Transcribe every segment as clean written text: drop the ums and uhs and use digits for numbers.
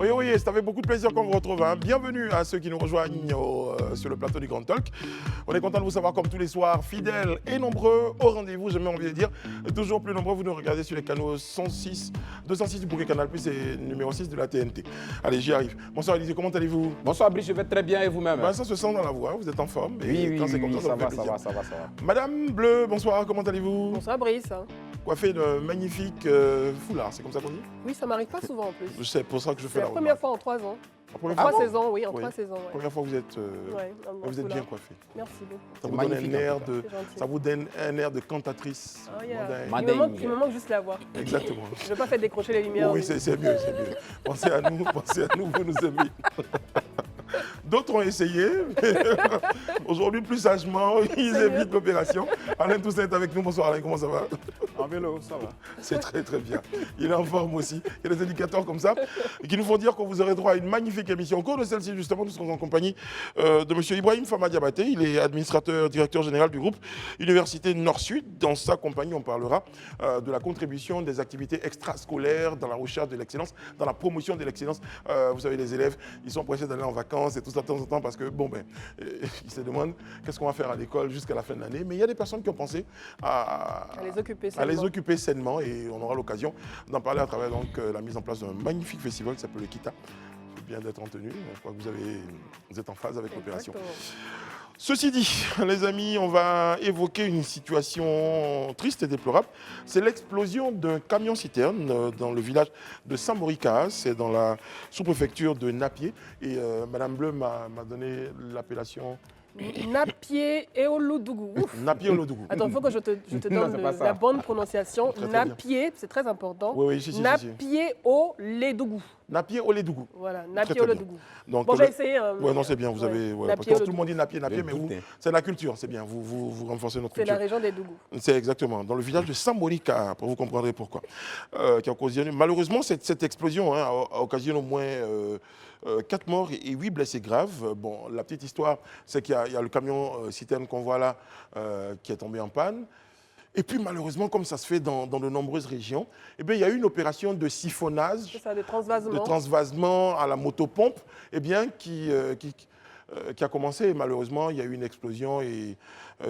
Oui, oui, c'est avec beaucoup de plaisir qu'on vous retrouve. Hein. Bienvenue à ceux qui nous rejoignent sur le plateau du Grand Talk. On est content de vous savoir comme tous les soirs, fidèles et nombreux au rendez-vous, j'ai même envie de dire. Toujours plus nombreux, vous nous regardez sur les canaux 106, 206 du bouquet Canal+, et numéro 6 de la TNT. Allez, j'y arrive. Bonsoir Élisée, comment allez-vous? Bonsoir Brice, je vais très bien et vous-même? Ben, ça se sent dans la voix, vous êtes en forme. Oui, ça va. Madame Bleu, bonsoir, comment allez-vous? Bonsoir Brice. Coiffé de magnifique foulard, c'est comme ça qu'on dit? Oui, ça m'arrive pas souvent en plus. C'est pour ça que je fais C'est la première fois en 3 ans. La première En fois? 3 saisons, oui, en Oui. 3 saisons. Ouais. Première fois que vous êtes, vous êtes bien coiffé. Merci beaucoup. Ça vous donne un air C'est ça vous donne un air de cantatrice. Oh, yeah. mondaine. Il me manque juste la voix. Exactement. Je ne veux pas faire décrocher les lumières. Oui, c'est mieux, c'est mieux. Pensez à nous, vous nous aimez. D'autres ont essayé, mais aujourd'hui, plus sagement, ils évitent l'opération. Alain Toussaint est avec nous. Bonsoir Alain, comment ça va? En vélo, ça va. C'est très très bien. Il est en forme aussi. Il y a des indicateurs comme ça qui nous font dire que vous aurez droit à une magnifique émission. Au cours de celle-ci, justement, nous serons en compagnie de M. Ibrahim Fama Diabaté. Il est administrateur, directeur général du groupe Université Nord-Sud. Dans sa compagnie, on parlera de la contribution des activités extrascolaires dans la recherche de l'excellence, dans la promotion de l'excellence. Vous savez, les élèves, ils sont pressés d'aller en vacances et tout ça de temps en temps parce que, ils se demandent qu'est-ce qu'on va faire à l'école jusqu'à la fin de l'année. Mais il y a des personnes qui ont pensé à les occuper sainement et on aura l'occasion d'en parler à travers la mise en place d'un magnifique festival qui s'appelle le Kita. C'est bien d'être en tenue. Je crois que vous êtes en phase avec l'opération. Ceci dit, les amis, on va évoquer une situation triste et déplorable. C'est l'explosion d'un camion-citerne dans le village de Samorika, c'est dans la sous-préfecture de Napié. Et Madame Bleu m'a donné l'appellation... Napié et Olodougou. Napié Olodougou. Attends, il faut que je te donne la bonne prononciation. Napié, c'est très important. Oui, si. Napié Olodougou. Napié Olodougou. Voilà, Napié Olodougou. Bon, j'ai essayé. Oui, non, c'est bien, vous avez... Ouais, parce que tout le monde dit Napié, mais vous, c'est la culture, c'est bien, vous renforcez notre culture. C'est la région des Dougous. C'est exactement, dans le village de Samorika, vous comprendrez pourquoi, qui a occasionné... Malheureusement, cette explosion a occasionné au moins 4 morts et 8 blessés graves. Bon, la petite histoire, c'est qu'il y a le camion citerne qu'on voit là, qui est tombé en panne. Et puis malheureusement, comme ça se fait dans de nombreuses régions, eh bien, il y a eu une opération de siphonnage, de transvasement à la motopompe, eh bien, qui a commencé. Et malheureusement, il y a eu une explosion et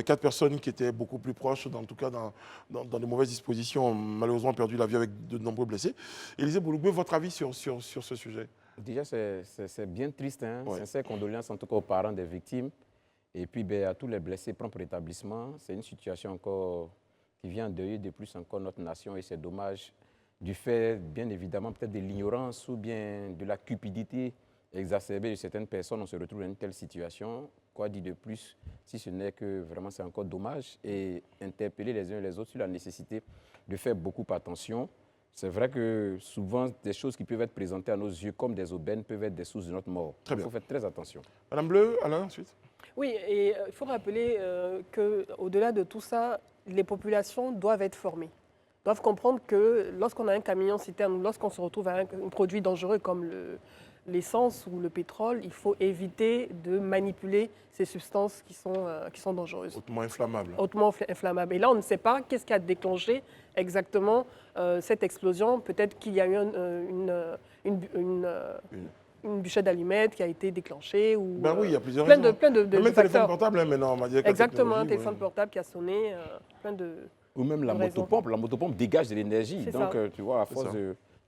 4 personnes qui étaient beaucoup plus proches, en tout cas dans de mauvaises dispositions, ont malheureusement perdu la vie avec de nombreux blessés. Élisée Bouloubé, votre avis sur ce sujet? Déjà, c'est bien triste. Hein? Ouais. Sincères condoléances en tout cas aux parents des victimes. Et puis à tous les blessés, prompt rétablissement. C'est une situation encore qui vient endeuiller de plus encore notre nation et c'est dommage du fait, bien évidemment, peut-être de l'ignorance ou bien de la cupidité exacerbée de certaines personnes. On se retrouve dans une telle situation. Quoi dire de plus, si ce n'est que vraiment c'est encore dommage et interpeller les uns et les autres sur la nécessité de faire beaucoup attention. C'est vrai que souvent, des choses qui peuvent être présentées à nos yeux comme des aubaines peuvent être des sources de notre mort. Il faut faire très attention. Madame Bleu, Alain, ensuite. Oui, et il faut rappeler qu'au-delà de tout ça, les populations doivent être formées. Doivent comprendre que lorsqu'on a un camion-citerne, lorsqu'on se retrouve avec un produit dangereux comme l'essence ou le pétrole, il faut éviter de manipuler ces substances qui sont dangereuses. Hautement inflammables. Hautement inflammables. Et là, on ne sait pas qu'est-ce qui a déclenché exactement cette explosion. Peut-être qu'il y a eu une bûchette d'allumettes qui a été déclenchée. Ou, oui, il y a plusieurs plein raisons. de même téléphone portable, hein, maintenant, on m'a dit. Exactement, un téléphone portable qui a sonné, Ou même la motopompe. La motopompe dégage de l'énergie. Donc, tu vois, à force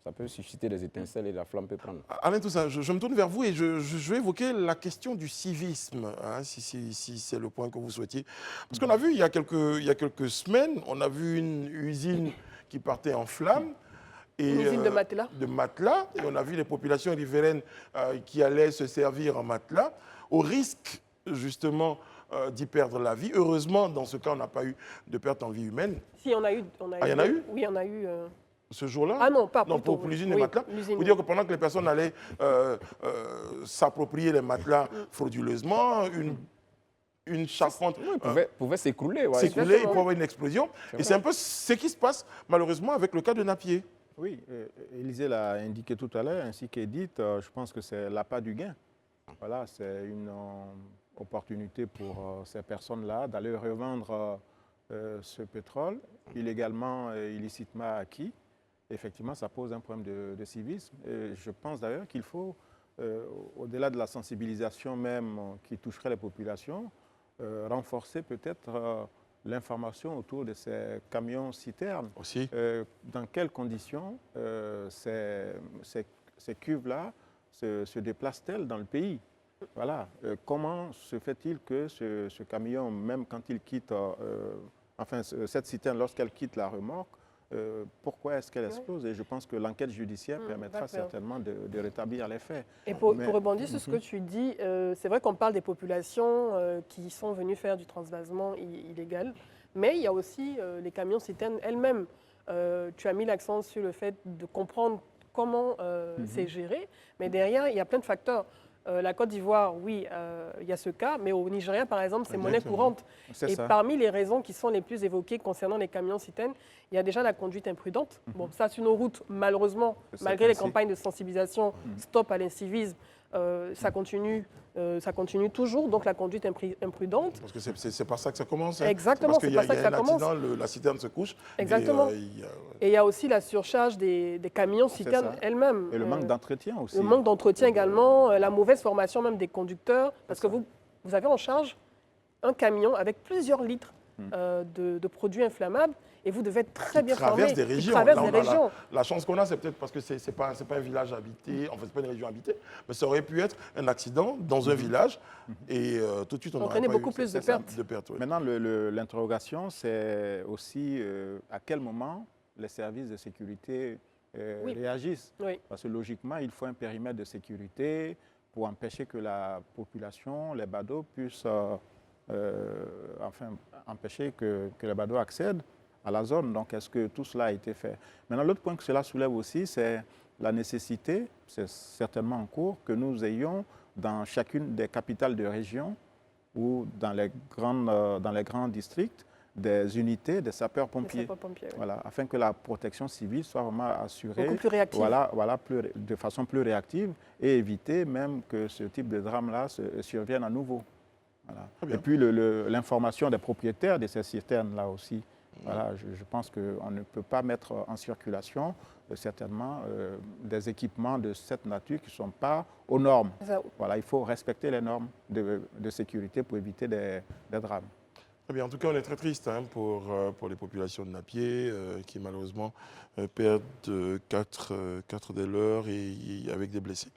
ça peut susciter des étincelles et la flamme peut prendre. Alain Toussaint, je me tourne vers vous et je vais évoquer la question du civisme, hein, si c'est le point que vous souhaitiez. Parce qu'on a vu, il y a quelques semaines, on a vu une usine qui partait en flammes. Une usine de matelas. Et on a vu les populations riveraines qui allaient se servir en matelas, au risque justement d'y perdre la vie. Heureusement, dans ce cas, on n'a pas eu de perte en vie humaine. Si, on a eu. Il y en a eu? Oui, on a eu. Ce jour-là? Ah non, pas non, pour l'usine des matelas. Vous dire que pendant que les personnes allaient s'approprier les matelas frauduleusement, une charpente pouvait s'écrouler. Ouais. S'écrouler, il peut y avoir une explosion. Et c'est un peu ce qui se passe malheureusement avec le cas de Napié. Oui, Élisée l'a indiqué tout à l'heure, ainsi qu'Edith, je pense que c'est l'appât du gain. Voilà, c'est une opportunité pour ces personnes-là d'aller revendre ce pétrole illégalement, illicitement acquis. effectivement, ça pose un problème de civisme. Et je pense d'ailleurs qu'il faut, au-delà de la sensibilisation même qui toucherait les populations, renforcer peut-être l'information autour de ces camions-citernes. Aussi. Dans quelles conditions ces cuves-là se déplacent-elles dans le pays? Voilà. Comment se fait-il que ce camion, même quand il quitte, cette citerne, lorsqu'elle quitte la remorque, pourquoi est-ce qu'elle explose? Et je pense que l'enquête judiciaire permettra certainement de rétablir les faits. Et pour rebondir sur ce que tu dis, c'est vrai qu'on parle des populations qui sont venues faire du transvasement illégal, mais il y a aussi les camions-citernes elles-mêmes. Tu as mis l'accent sur le fait de comprendre comment c'est géré, mais derrière, il y a plein de facteurs. La Côte d'Ivoire, oui, il y a ce cas, mais au Nigeria, par exemple, c'est monnaie courante. Et parmi les raisons qui sont les plus évoquées concernant les camions-citernes, il y a déjà la conduite imprudente. Bon, ça, sur nos routes, malheureusement, malgré les campagnes de sensibilisation, stop à l'incivisme, ça continue toujours, donc la conduite imprudente. Parce que c'est par ça que ça commence. Hein. Exactement, c'est par ça que ça commence. La citerne se couche. Exactement. Et il y a aussi la surcharge des camions-citernes elles-mêmes. Et le manque d'entretien aussi. Le manque d'entretien également, la mauvaise formation même des conducteurs, parce que vous avez en charge un camion avec plusieurs litres de produits inflammables. Et vous devez être très bien formé. Qui traverse des régions. La chance qu'on a, c'est peut-être parce que ce n'est pas un village habité, en fait, ce n'est pas une région habitée, mais ça aurait pu être un accident dans un village et tout de suite, on aurait beaucoup plus de pertes. Oui. Maintenant, l'interrogation, c'est aussi à quel moment les services de sécurité réagissent. Oui. Parce que logiquement, il faut un périmètre de sécurité pour empêcher que la population, les badauds, puissent empêcher que les badauds accèdent à la zone. Donc, est-ce que tout cela a été fait? Maintenant, l'autre point que cela soulève aussi, c'est la nécessité, c'est certainement en cours, que nous ayons dans chacune des capitales de région ou dans les grands districts des unités de sapeurs-pompiers. Voilà, afin que la protection civile soit vraiment assurée. Beaucoup plus réactive. De façon plus réactive et éviter même que ce type de drame-là survienne à nouveau. Voilà. Et puis, l'information des propriétaires de ces citernes-là aussi. Voilà, je pense qu'on ne peut pas mettre en circulation certainement des équipements de cette nature qui ne sont pas aux normes. Voilà, il faut respecter les normes de sécurité pour éviter des drames. Très bien. En tout cas, on est très triste pour les populations de Napié qui malheureusement perdent 4 des leurs et avec des blessés.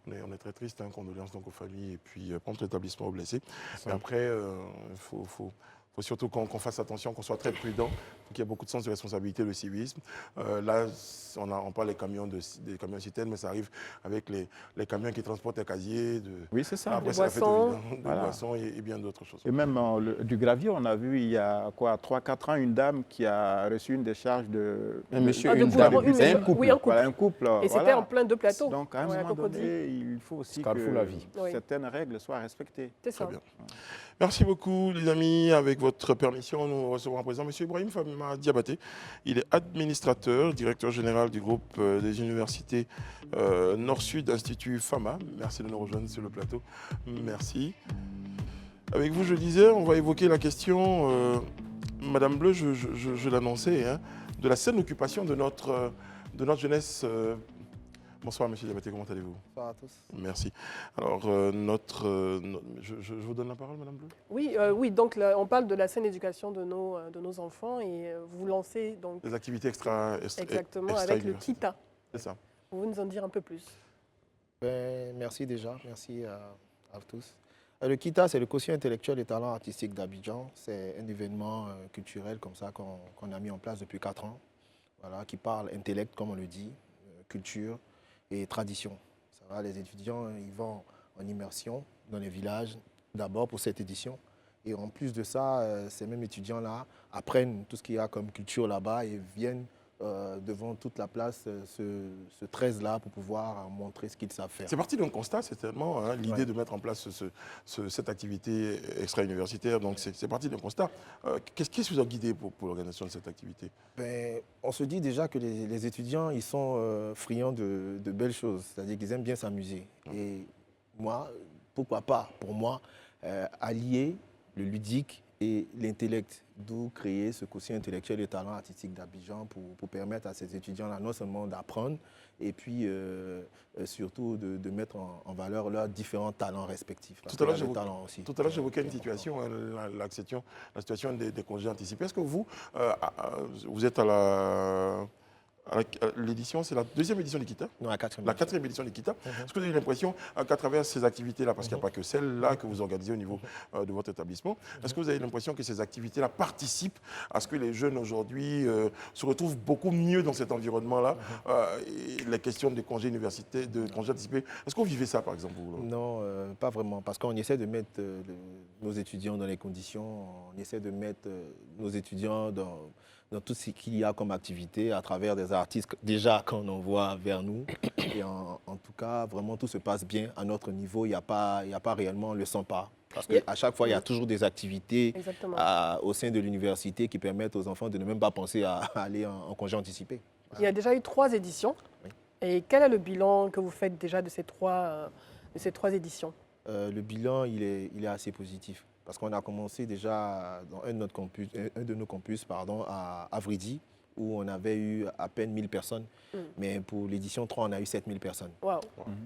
On est très triste, condoléances donc aux familles et puis prompt rétablissement aux blessés. Mais après, il faut surtout qu'on fasse attention, qu'on soit très prudent, qu'il y ait beaucoup de sens de responsabilité, le civisme. Là, on parle des camions citernes, mais ça arrive avec les camions qui transportent les casiers. Oui, c'est ça. Après, des boissons. Des boissons et bien d'autres choses. Et même du gravier, on a vu il y a 3-4 ans une dame qui a reçu une décharge de... Un monsieur, une dame, un couple. Oui, un couple. Voilà, un couple. Et c'était en plein de plateaux. Donc, à un moment donné, il faut aussi que certaines règles soient respectées. C'est ça. Très bien. Merci beaucoup, les amis. Avec votre permission, nous recevrons à présent M. Ibrahim Fama Diabaté. Il est administrateur, directeur général du groupe des universités Nord-Sud Institut Fama. Merci de nous rejoindre sur le plateau. Merci. Avec vous, je disais, on va évoquer la question, Madame Bleu, je l'annonçais, de la saine occupation de notre jeunesse. Bonsoir, monsieur Diabaté, comment allez-vous? Bonsoir à tous. Merci. Alors, je vous donne la parole, Madame Bleu. Oui, donc là, on parle de la saine éducation de nos enfants et vous lancez donc... Les activités exactement, avec le KITA. C'est ça. Vous nous en dire un peu plus? Merci déjà, merci à tous. Le KITA, c'est le quotient intellectuel et talent artistique d'Abidjan. C'est un événement culturel comme ça qu'on a mis en place depuis 4 ans, voilà, qui parle intellect, comme on le dit, culture et tradition. Ça va, les étudiants, ils vont en immersion dans les villages, d'abord pour cette édition. Et en plus de ça, ces mêmes étudiants-là apprennent tout ce qu'il y a comme culture là-bas et viennent devant toute la place ce 13-là pour pouvoir montrer ce qu'ils savent faire. C'est parti d'un constat, certainement, l'idée de mettre en place cette activité extra-universitaire. Donc c'est parti d'un constat. Qu'est-ce qui vous a guidé pour l'organisation de cette activité? On se dit déjà que les étudiants, ils sont friands de belles choses, c'est-à-dire qu'ils aiment bien s'amuser. Et moi, pourquoi pas, pour moi, allier le ludique et l'intellect, d'où créer ce quotient intellectuel et talent artistique d'Abidjan pour permettre à ces étudiants-là non seulement d'apprendre, et puis surtout de mettre en valeur leurs différents talents respectifs. Tout à l'heure, j'évoquais une situation, la situation des congés anticipés. Est-ce que vous, vous êtes à l'édition, c'est la deuxième édition d'Ikita? Non, la quatrième. La quatrième édition d'Ikita. Est-ce que vous avez l'impression qu'à travers ces activités-là, parce qu'il n'y a pas que celles-là que vous organisez au niveau de votre établissement, est-ce que vous avez l'impression que ces activités-là participent à ce que les jeunes aujourd'hui se retrouvent beaucoup mieux dans cet environnement-là? Et les questions de congés universitaires, de congés anticipés, est-ce que vous vivez ça par exemple vous? Non, pas vraiment, parce qu'on essaie de mettre nos étudiants dans les conditions, on essaie de mettre nos étudiants dans tout ce qu'il y a comme activité à travers des artistes déjà qu'on envoie vers nous. Et en tout cas, vraiment, tout se passe bien à notre niveau. Il n'y a pas réellement, on ne le sent pas. Parce qu'à chaque fois, il y a toujours des activités au sein de l'université qui permettent aux enfants de ne même pas penser à aller en congé anticipé. Il y a déjà eu 3 éditions. Oui. Et quel est le bilan que vous faites déjà de ces trois éditions? Le bilan, il est assez positif. Parce qu'on a commencé déjà dans un de nos campus à Avridi, où on avait eu à peine 1000 personnes. Mais pour l'édition 3, on a eu 7000 personnes. Wow.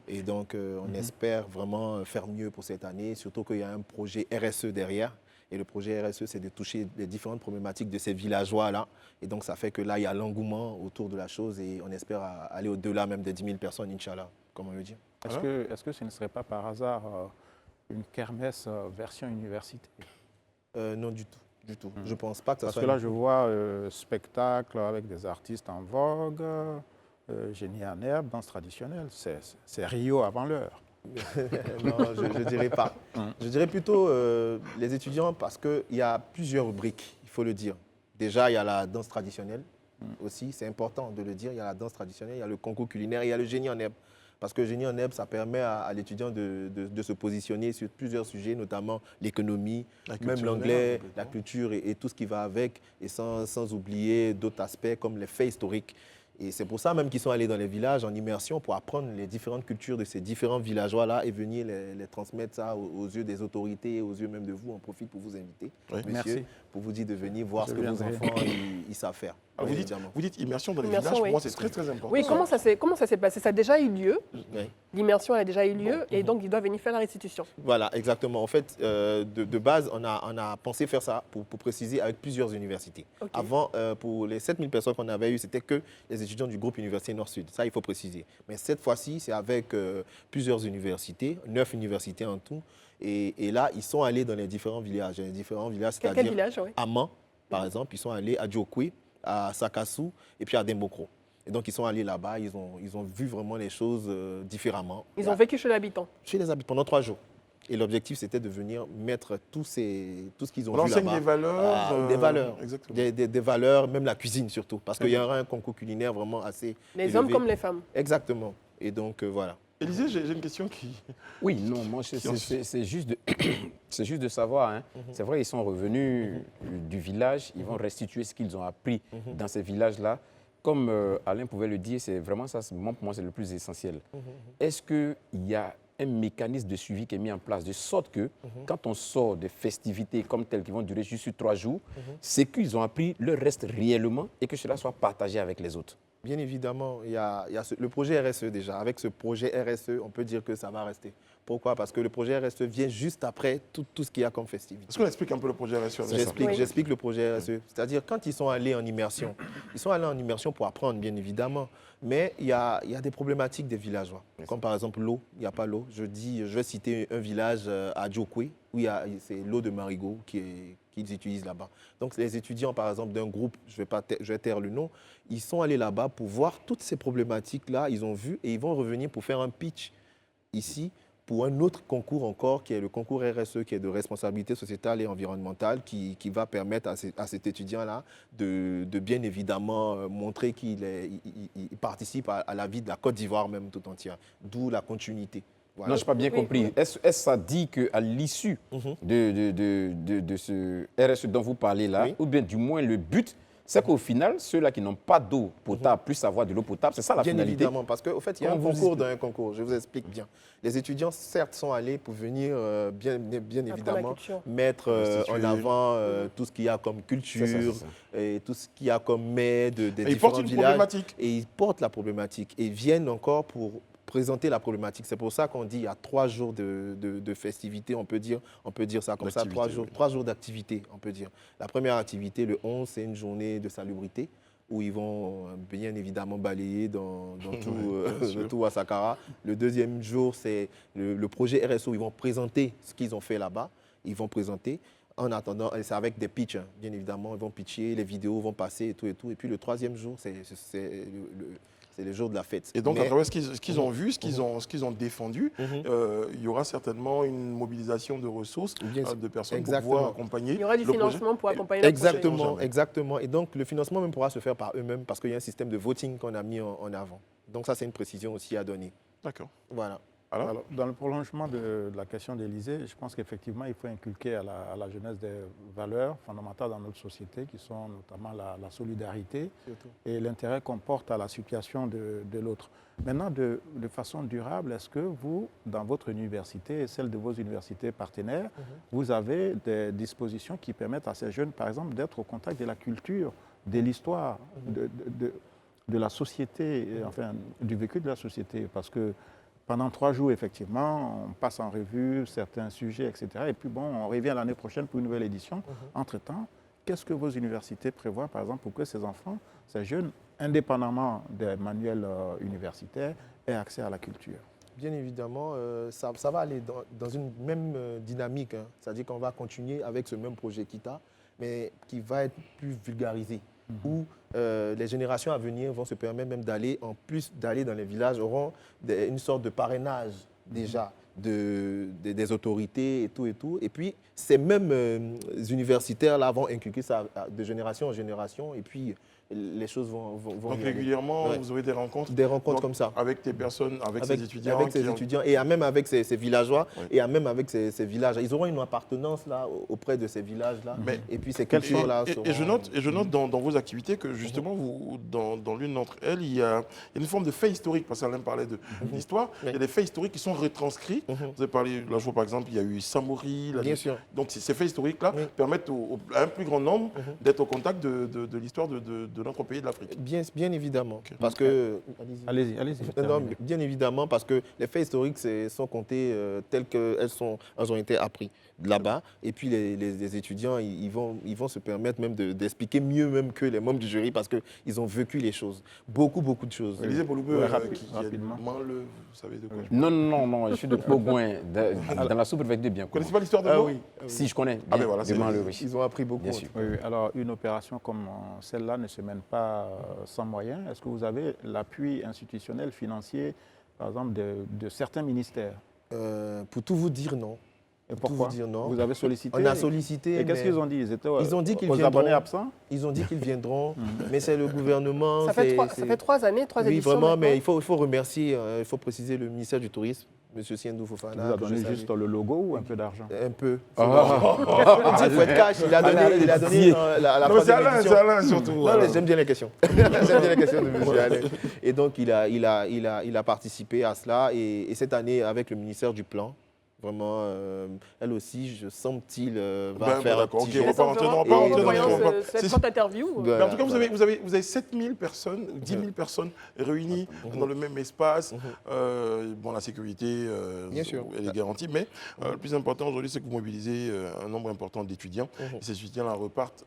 Et donc, on espère vraiment faire mieux pour cette année, surtout qu'il y a un projet RSE derrière. Et le projet RSE, c'est de toucher les différentes problématiques de ces villageois-là. Et donc, ça fait que là, il y a l'engouement autour de la chose et on espère aller au-delà même des 10 000 personnes, Inch'Allah, comme on le dit. Est-ce que ce ne serait pas par hasard une kermesse version université? Non, du tout. Du tout. Je ne pense pas que ça Parce soit... que là, je vois spectacle avec des artistes en vogue, génie en herbe, danse traditionnelle. C'est Rio avant l'heure. Non, je ne dirais pas. Je dirais plutôt les étudiants parce qu'il y a plusieurs rubriques, il faut le dire. Déjà, il y a la danse traditionnelle aussi, c'est important de le dire. Il y a la danse traditionnelle, il y a le concours culinaire, il y a le génie en herbe. Parce que le génie en herbe, ça permet à l'étudiant de se positionner sur plusieurs sujets, notamment l'économie, même l'anglais, la culture et tout ce qui va avec, et sans oublier d'autres aspects comme les faits historiques. Et c'est pour ça même qu'ils sont allés dans les villages en immersion pour apprendre les différentes cultures de ces différents villageois-là et venir les transmettre ça aux yeux des autorités, aux yeux même de vous. On profite pour vous inviter, monsieur, merci, pour vous dire de venir voir ce que vos enfants ils savent faire. Ah, vous dites immersion dans les villages, pour moi c'est très très important. Oui, comment ça s'est passé? Ça a déjà eu lieu, Oui. l'immersion a déjà eu lieu, et donc il doit venir faire la restitution. Voilà, exactement. En fait, de base, on a pensé faire ça pour préciser avec plusieurs universités. Okay. Avant, pour les 7000 personnes qu'on avait eues, c'était que les étudiants du groupe Université Nord-Sud. Ça, il faut préciser. Mais cette fois-ci, c'est avec plusieurs universités, 9 universités en tout. Et là, ils sont allés dans les différents villages. Quel village, oui. À Man, par exemple, ils sont allés à Djokwe, à Sakassou et puis à Dembokro. Et donc, ils sont allés là-bas, ils ont vu vraiment les choses différemment. Ils ont vécu chez l'habitant. Chez les habitants pendant 3 jours. Et l'objectif, c'était de venir mettre tout ce qu'ils ont vu là-bas. On enseigne des valeurs. Des valeurs, exactement. Des valeurs, même la cuisine surtout. Parce qu'il y aura un concours culinaire vraiment assez Les élevé. hommes comme les femmes. Exactement. Et donc, voilà. Élisée, j'ai une question qui... Oui, non, moi, c'est juste de savoir. Hein. C'est vrai, ils sont revenus du village, ils vont restituer ce qu'ils ont appris dans ces villages-là. Comme Alain pouvait le dire, c'est vraiment ça, pour moi, c'est le plus essentiel. Est-ce qu'il y a un mécanisme de suivi qui est mis en place, de sorte que quand on sort des festivités comme telles qui vont durer juste 3 jours, c'est qu'ils ont appris le reste réellement et que cela soit partagé avec les autres? Bien évidemment, il y a le projet RSE déjà. Avec ce projet RSE, on peut dire que ça va rester. Pourquoi? Parce que le projet RSE vient juste après tout ce qu'il y a comme festivité. Est-ce qu'on explique un peu le projet RSE? J'explique le projet RSE. C'est-à-dire, quand ils sont allés en immersion, ils sont allés en immersion pour apprendre, bien évidemment. Mais il y a des problématiques des villageois. Comme par exemple l'eau, il n'y a pas l'eau. Je vais citer un village à Djokwe, où c'est l'eau de Marigot qu'ils utilisent là-bas. Donc les étudiants, par exemple, d'un groupe, je vais taire le nom, ils sont allés là-bas pour voir toutes ces problématiques-là, ils ont vu, et ils vont revenir pour faire un pitch ici, pour un autre concours encore, qui est le concours RSE, qui est de responsabilité sociétale et environnementale, qui va permettre à cet étudiant-là de bien évidemment montrer qu'il participe à la vie de la Côte d'Ivoire même tout entière, d'où la continuité. Voilà. Non, je n'ai pas bien compris. Est-ce que ça dit qu'à l'issue de ce RSE dont vous parlez là, ou bien du moins le but, c'est qu'au final, ceux-là qui n'ont pas d'eau potable puissent avoir de l'eau potable. C'est ça la Bien finalité. évidemment, parce qu'au fait, il y a un Quand vous concours dans un concours. Je vous explique bien. Les étudiants, certes, sont allés pour venir, bien évidemment, culture. mettre en Restituer. avant tout ce qu'il y a comme culture C'est ça. et tout ce qu'il y a comme mets des Et ils différents portent une villages. problématique. Et ils portent la problématique et viennent encore pour présenter la problématique. C'est pour ça qu'on dit il y a 3 jours de festivités, on peut dire ça comme ça, D'activité, 3 jours d'activité, on peut dire. La première activité, le 11, c'est une journée de salubrité où ils vont bien évidemment balayer dans tout Ouassakara. Le deuxième jour, c'est le projet RSO. Ils vont présenter ce qu'ils ont fait là-bas. Ils vont présenter. En attendant, et c'est avec des pitchs, hein, bien évidemment. Ils vont pitcher, les vidéos vont passer et tout et tout. Et puis le troisième jour, c'est le jour de la fête. Et donc, à Mais- travers ce qu'ils ont vu, ce qu'ils ont défendu, il y aura certainement une mobilisation de ressources, Bien sûr. de personnes Exactement. pour pouvoir accompagner Il y aura du le projet. financement pour accompagner le projet. Exactement, exactement. Et donc, le financement même pourra se faire par eux-mêmes parce qu'il y a un système de voting qu'on a mis en avant. Donc, ça, c'est une précision aussi à donner. D'accord. Voilà. Alors, Dans le prolongement de la question d'Élysée, je pense qu'effectivement, il faut inculquer à la jeunesse des valeurs fondamentales dans notre société, qui sont notamment la solidarité Surtout. et l'intérêt qu'on porte à la situation de l'autre. Maintenant, de façon durable, est-ce que vous, dans votre université et celle de vos universités partenaires, vous avez des dispositions qui permettent à ces jeunes, par exemple, d'être au contact de la culture, de l'histoire, de la société, enfin, du vécu de la société? Parce que pendant 3 jours, effectivement, on passe en revue certains sujets, etc. Et puis, bon, on revient l'année prochaine pour une nouvelle édition. Entre-temps, qu'est-ce que vos universités prévoient, par exemple, pour que ces enfants, ces jeunes, indépendamment des manuels universitaires, aient accès à la culture? Bien évidemment, ça va aller dans une même dynamique. Hein. C'est-à-dire qu'on va continuer avec ce même projet KITA, mais qui va être plus vulgarisé. Où les générations à venir vont se permettre même d'aller, en plus d'aller dans les villages, auront une sorte de parrainage déjà des autorités et tout et tout. Et puis, ces mêmes universitaires-là vont inculquer ça de génération en génération. Et puis, les choses vont donc y aller. régulièrement, Ouais. vous aurez des rencontres Des rencontres donc, comme ça. avec des personnes, avec ces étudiants. Avec ces étudiants et même avec ces villageois Oui. et même avec ces villages. Ils auront une appartenance là auprès de ces villages-là. Mais- Et puis ces cultures-là seront... Et je note dans vos activités que justement, vous, dans l'une d'entre elles, il y a une forme de fait historique, parce qu'Alain parlait d'histoire. Il y a des faits historiques qui sont retranscrits. Vous avez parlé, là je vois par exemple, il y a eu Samori. Bien sûr. Donc ces faits historiques-là Oui. permettent à un plus grand nombre d'être au contact de l'histoire de notre pays, de l'Afrique. Bien évidemment. Parce que... Allez-y. Non, bien évidemment, parce que les faits historiques sont comptés tels qu'elles ont été appris là-bas. Et puis les étudiants, ils vont se permettre même d'expliquer mieux même que les membres du jury parce qu'ils ont vécu les choses. Beaucoup de choses. Élisée Boloubeu, Ouais, qui est rapidement. Manle, vous savez de quoi je Non, je suis de Pogouin, dans la sous-préfecture de Vous Biencourt. connaissez pas l'histoire de Ah Mans oui. Si, je connais. Ah bien, ben voilà, c'est- de Manle, oui. Ils ont appris beaucoup. Bien sûr. Oui, alors une opération comme celle-là ne se mène pas sans moyens. Est-ce que vous avez l'appui institutionnel, financier, par exemple, de certains ministères? Pour tout vous dire, non. Et Pour tout pourquoi vous dire, non. Vous avez sollicité? On a sollicité. Et qu'est-ce mais qu'ils ont dit? Ils étaient Ils ont dit qu'ils aux viendront. abonnés absents? Ils ont dit qu'ils viendront, mais c'est le gouvernement. Ça fait c'est- 3 années, 3 Oui, éditions. vraiment, mais maintenant. il faut remercier, il faut préciser le ministère du Tourisme, M. Siendou Il Fofana. vous a que je donné salue. juste le logo ou un peu d'argent? Un peu. Ah. Il faut être cash. Il a donné la Non, mais c'est troisième Alain, édition. c'est Alain surtout. Non, voilà. mais j'aime bien les questions. J'aime bien les questions de M. Alain. Et donc, il a participé à cela. Et cette année, avec le ministère du Plan, vraiment, elle aussi, je semble-t-il, va Ben, faire un d'accord, petit ok, on va geste. pas rentrer dans En on va pas rentrer dans voyant les débats. cette C'est- forte interview. Ouais. Mais en tout cas, Voilà. vous avez 7000 personnes, 10 000 personnes réunies dans le même espace. Bon, la sécurité, Bien sûr. elle est garantie, mais le plus important aujourd'hui, c'est que vous mobilisez un nombre important d'étudiants. Et ces étudiants-là repartent,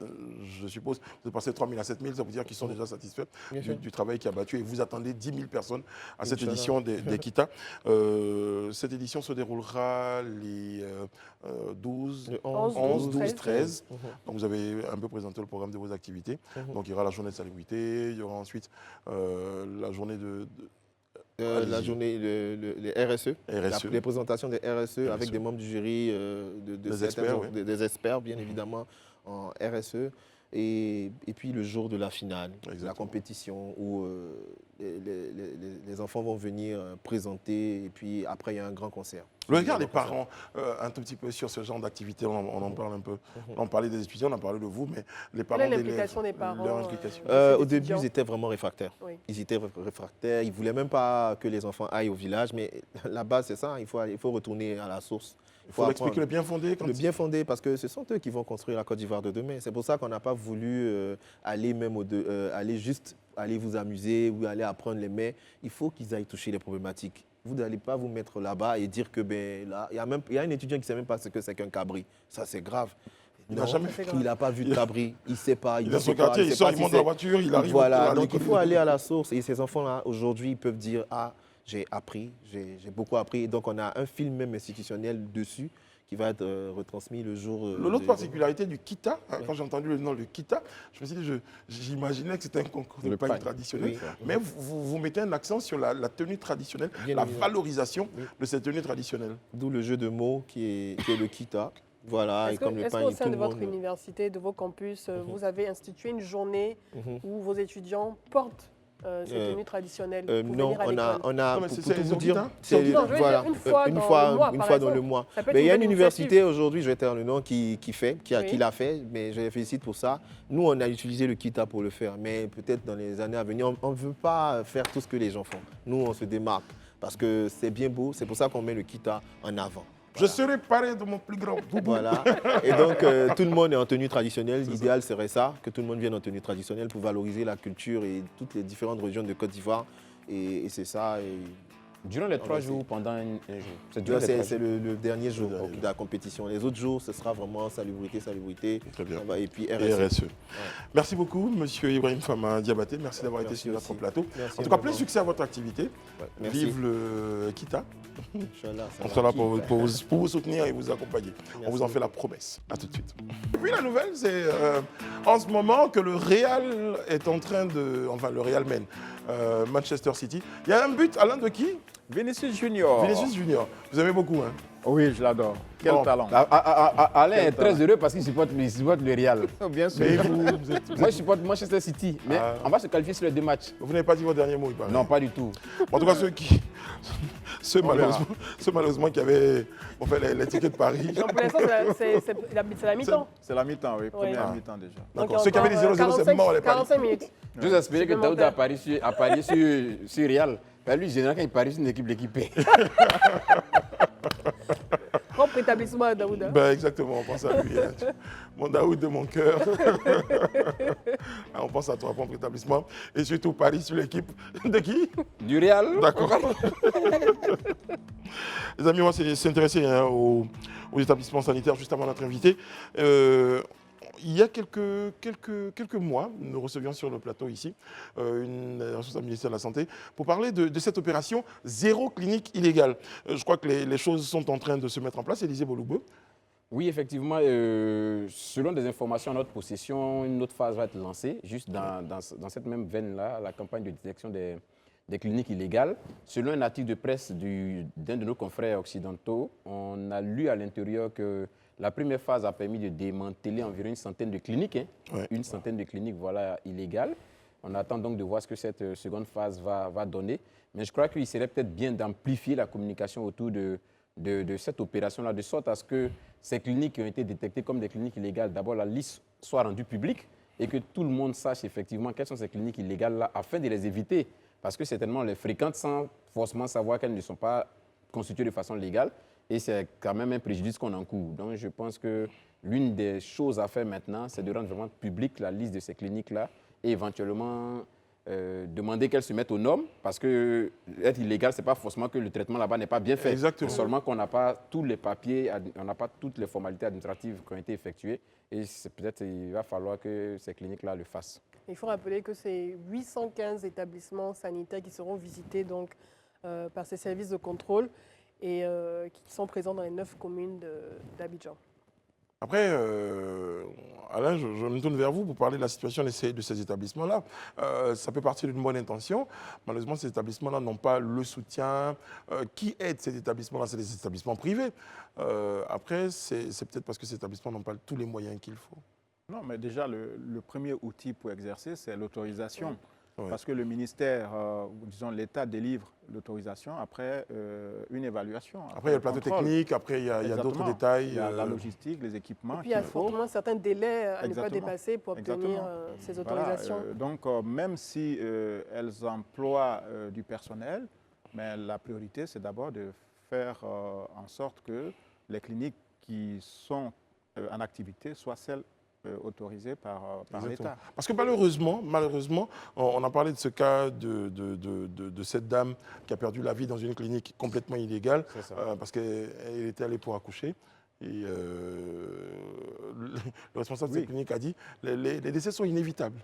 je suppose, vous passez 3 000 à 7 000, ça veut dire qu'ils sont déjà satisfaits Bien sûr. du travail qui a battu. Et vous attendez 10 000 personnes à cette Inch'Allah. édition des KITA. Cette édition se déroulera les 12, Le 11, 12, 13. 13. Donc vous avez un peu présenté le programme de vos activités. Donc il y aura la journée de salubrité, il y aura ensuite la journée La Allez-y. journée, les RSE, RSE. les présentations des RSE avec des membres du jury, Des certains experts, oui. des experts, bien évidemment, en RSE. Et puis le jour de la finale, Exactement. la compétition où les enfants vont venir présenter et puis après il y a un grand concert. Le regard des parents, un tout petit peu sur ce genre d'activité, on en parle un peu. On parlait des étudiants, on a parlé de vous, mais les parents Quelle est d'élèves, l'implication des parents leur implication. Au début, étudiants. ils étaient vraiment réfractaires. Oui. Ils étaient réfractaires. Ils ne voulaient même pas que les enfants aillent au village. Mais la base, c'est ça. Il faut retourner à la source. Il faut expliquer le bien fondé. Le bien fondé, parce que ce sont eux qui vont construire la Côte d'Ivoire de demain. C'est pour ça qu'on n'a pas voulu aller même aller juste aller vous amuser ou aller apprendre les mets. Il faut qu'ils aillent toucher les problématiques. Vous n'allez pas vous mettre là-bas et dire que là, il y a un étudiant qui ne sait même pas ce que c'est qu'un cabri. Ça, c'est grave. Il n'a jamais fait. Il n'a pas vu de cabri, il ne sait pas. Il est dans son quartier, il sort, il monte dans la voiture, il arrive. Voilà, donc il faut aller à la source. Et ces enfants-là, aujourd'hui, ils peuvent dire, ah, j'ai appris, j'ai beaucoup appris. Et donc on a un film même institutionnel dessus qui va être retransmis le jour... L'autre particularité du Kita, quand j'ai entendu le nom du Kita, je me suis dit, j'imaginais que c'était un concours de paille traditionnel. Oui. Mais vous mettez un accent sur la tenue traditionnelle, Bien la évidemment. valorisation de cette tenue traditionnelle. D'où le jeu de mots qui est le Kita. Voilà, et Est-ce comme le pain, qu'au tout sein le de votre monde... université, de vos campus, vous avez institué une journée Mhm. où vos étudiants portent ces tenues traditionnelles pour non, venir à l'école? on a Non, mais pour c'est tout les vous dire, auditeurs. c'est Non, je veux dire une fois dans le mois, par Ça peut exemple. Ça peut être Mais il y a une une bonne université aujourd'hui, je vais taire le nom, qui Oui. l'a fait, mais je les félicite pour ça. Nous, on a utilisé le Kita pour le faire, mais peut-être dans les années à venir, on ne veut pas faire tout ce que les gens font. Nous, on se démarque parce que c'est bien beau, c'est pour ça qu'on met le Kita en avant. Je serai paré de mon plus grand boubou. Voilà. Et donc, tout le monde est en tenue traditionnelle. L'idéal serait ça, que tout le monde vienne en tenue traditionnelle pour valoriser la culture et toutes les différentes régions de Côte d'Ivoire. Et c'est ça. Et Durant les 3 va jours, pendant un jour. C'est là, durant les 3 c'est jours. le dernier jour Le dernier. de la compétition. Les autres jours, ce sera vraiment salubrité. Très bien. Et puis Et RSE. RSE. Merci beaucoup, monsieur Ibrahim Fama Diabaté. Merci d'avoir été Merci sur notre aussi. plateau. Merci En tout cas, plein vraiment. succès à votre activité. Merci. Vive le Kita. Inch'Allah, ça On va. sera là pour vous soutenir et vous accompagner. On vous en fait la promesse. À tout de suite. Et puis la nouvelle, c'est en ce moment que le Real est en train de... Enfin, le Real mène Manchester City. Il y a un but, Alain, de qui? Vinicius Junior. Vinicius Junior. Vous aimez beaucoup, hein? Oui, je l'adore. Quel Bon. talent. Alain est très heureux parce qu'il supporte le Real. Bien sûr. Mais vous êtes- Moi, je supporte Manchester City. Mais Ah. on va se qualifier sur les 2 matchs. vous n'avez pas dit votre dernier mot, il paraît. Non, pas du tout. En tout cas, ceux malheureusement qui avaient fait les tickets de Paris. Donc, pour l'instant, c'est la mi-temps. C'est la mi-temps, oui. Première Oui. mi-temps déjà. Donc, D'accord. Ceux qui avaient des 0-0, c'est mort, les paris. 45 minutes. J'ose espérer que Daoud a Supplémentaire. parié sur Real. Ben, lui, généralement, quand il parie sur une équipe, l'équipe paie. Propre établissement à Daouda. Ben, exactement, on pense à lui. Hein. Mon Daoud de mon cœur. Ah, on pense à toi, bon établissement. Et surtout Paris sur l'équipe de qui? Du Real. D'accord. Les amis, on va s'intéresser aux établissements sanitaires juste avant notre invité. Il y a quelques mois, nous recevions sur le plateau ici une responsable ministère de la Santé pour parler de cette opération zéro clinique illégale. Je crois que les choses sont en train de se mettre en place. Élisée Boloubeu. Oui, effectivement, selon des informations à notre possession, une autre phase va être lancée, juste dans cette même veine-là, la campagne de détection des cliniques illégales. Selon un article de presse d'un de nos confrères occidentaux, on a lu à l'intérieur que la première phase a permis de démanteler environ une centaine de cliniques, Ouais. une centaine de cliniques voilà, illégales. On attend donc de voir ce que cette seconde phase va donner. Mais je crois qu'il serait peut-être bien d'amplifier la communication autour de cette opération-là, de sorte à ce que ces cliniques qui ont été détectées comme des cliniques illégales, d'abord la liste soit rendue publique et que tout le monde sache effectivement quelles sont ces cliniques illégales-là afin de les éviter. Parce que certainement on les fréquente sans forcément savoir qu'elles ne sont pas constituées de façon légale et c'est quand même un préjudice qu'on encourt. Donc je pense que l'une des choses à faire maintenant, c'est de rendre vraiment publique la liste de ces cliniques-là et éventuellement demander qu'elles se mettent aux normes, parce que être illégal, ce n'est pas forcément que le traitement là-bas n'est pas bien fait. Exactement. C'est seulement qu'on n'a pas tous les papiers, on n'a pas toutes les formalités administratives qui ont été effectuées. Et peut-être il va falloir que ces cliniques-là le fassent. Il faut rappeler que c'est 815 établissements sanitaires qui seront visités donc, par ces services de contrôle et qui sont présents dans les 9 communes d'Abidjan. Après, Alain, je me tourne vers vous pour parler de la situation de ces établissements-là. Ça peut partir d'une bonne intention. Malheureusement, ces établissements-là n'ont pas le soutien. Qui aide ces établissements-là? C'est des établissements privés. Après, c'est peut-être parce que ces établissements n'ont pas tous les moyens qu'il faut. Non, mais déjà, le premier outil pour exercer, c'est l'autorisation. Oui. Parce que le ministère, disons l'État délivre l'autorisation après une évaluation. Après, il y a le plateau contrôle. technique, après, il y a d'autres Exactement. détails. Il y a la logistique, les équipements Et puis il y a qu'il faut. fortement certains délais à ne pas Exactement. dépasser pour obtenir Exactement. ces Voilà, autorisations. donc, même si elles emploient du personnel, mais la priorité, c'est d'abord de faire en sorte que les cliniques qui sont en activité soient celles autorisées par Exactement. l'État. Parce que malheureusement, on a parlé de ce cas de cette dame qui a perdu la vie dans une clinique complètement illégale C'est ça. parce qu'elle était allée pour accoucher. Et le responsable de cette clinique a dit les décès sont inévitables.